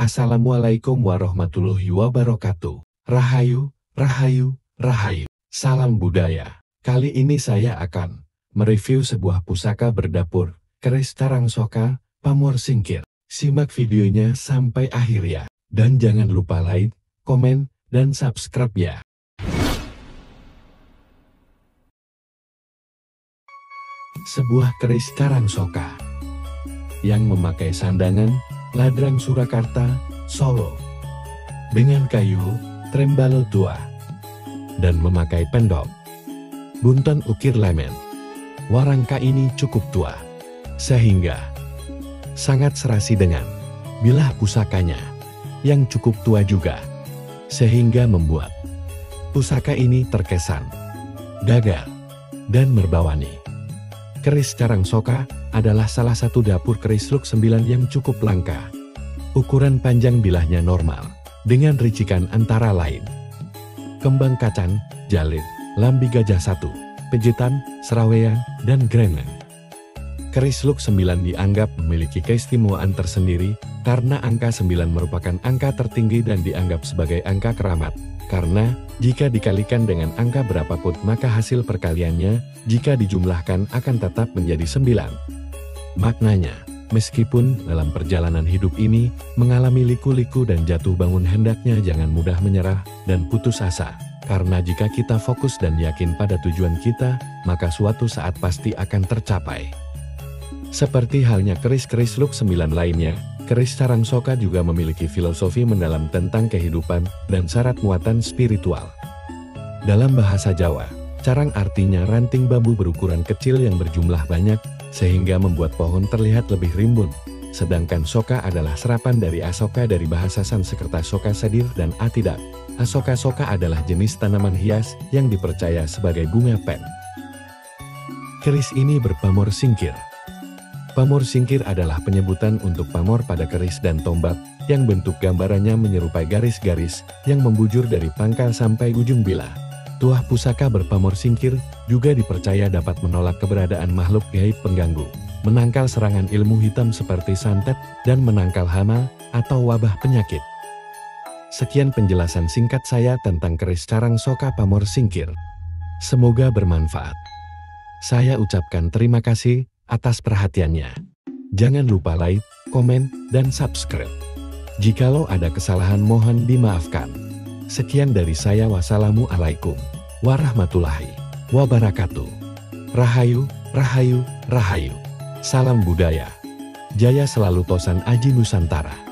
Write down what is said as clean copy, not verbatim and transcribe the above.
Assalamualaikum warahmatullahi wabarakatuh. Rahayu, rahayu, rahayu. Salam budaya. Kali ini saya akan mereview sebuah pusaka berdapur, keris Tarangsoka, pamor singkir. Simak videonya sampai akhir ya. Dan jangan lupa like, komen, dan subscribe ya. Sebuah keris Tarangsoka yang memakai sandangan Ladrang Surakarta, Solo, dengan kayu trembalo tua dan memakai pendok bunton ukir lemen. Warangka ini cukup tua sehingga sangat serasi dengan bilah pusakanya yang cukup tua juga, sehingga membuat pusaka ini terkesan gagah dan merbawani. Keris Tarangsoka adalah salah satu dapur keris Luk 9 yang cukup langka. Ukuran panjang bilahnya normal, dengan ricikan antara lain kembang kacan, jalid, lambi gajah 1, pejitan, serawean, dan gremeng. Keris Luk 9 dianggap memiliki keistimewaan tersendiri karena angka 9 merupakan angka tertinggi dan dianggap sebagai angka keramat. Karena jika dikalikan dengan angka berapapun maka hasil perkaliannya jika dijumlahkan akan tetap menjadi 9. Maknanya, meskipun dalam perjalanan hidup ini mengalami liku-liku dan jatuh bangun, hendaknya jangan mudah menyerah dan putus asa. Karena jika kita fokus dan yakin pada tujuan kita, maka suatu saat pasti akan tercapai. Seperti halnya keris-keris Luk 9 lainnya, keris Tarangsoka juga memiliki filosofi mendalam tentang kehidupan dan syarat muatan spiritual. Dalam bahasa Jawa, carang artinya ranting bambu berukuran kecil yang berjumlah banyak, sehingga membuat pohon terlihat lebih rimbun. Sedangkan soka adalah serapan dari asoka dari bahasa Sanskerta soka sadir dan atidak. Asoka-soka adalah jenis tanaman hias yang dipercaya sebagai bunga pen. Keris ini berpamor singkir. Pamor singkir adalah penyebutan untuk pamor pada keris dan tombak, yang bentuk gambarannya menyerupai garis-garis yang membujur dari pangkal sampai ujung bilah. Tuah pusaka berpamor singkir juga dipercaya dapat menolak keberadaan makhluk gaib pengganggu, menangkal serangan ilmu hitam seperti santet, dan menangkal hama atau wabah penyakit. Sekian penjelasan singkat saya tentang keris Tarangsoka pamor singkir. Semoga bermanfaat. Saya ucapkan terima kasih atas perhatiannya. Jangan lupa like, komen, dan subscribe. Jikalau ada kesalahan mohon dimaafkan. Sekian dari saya, wassalamualaikum warahmatullahi wabarakatuh. Rahayu, rahayu, rahayu. Salam budaya. Jaya selalu Tosan Aji Nusantara.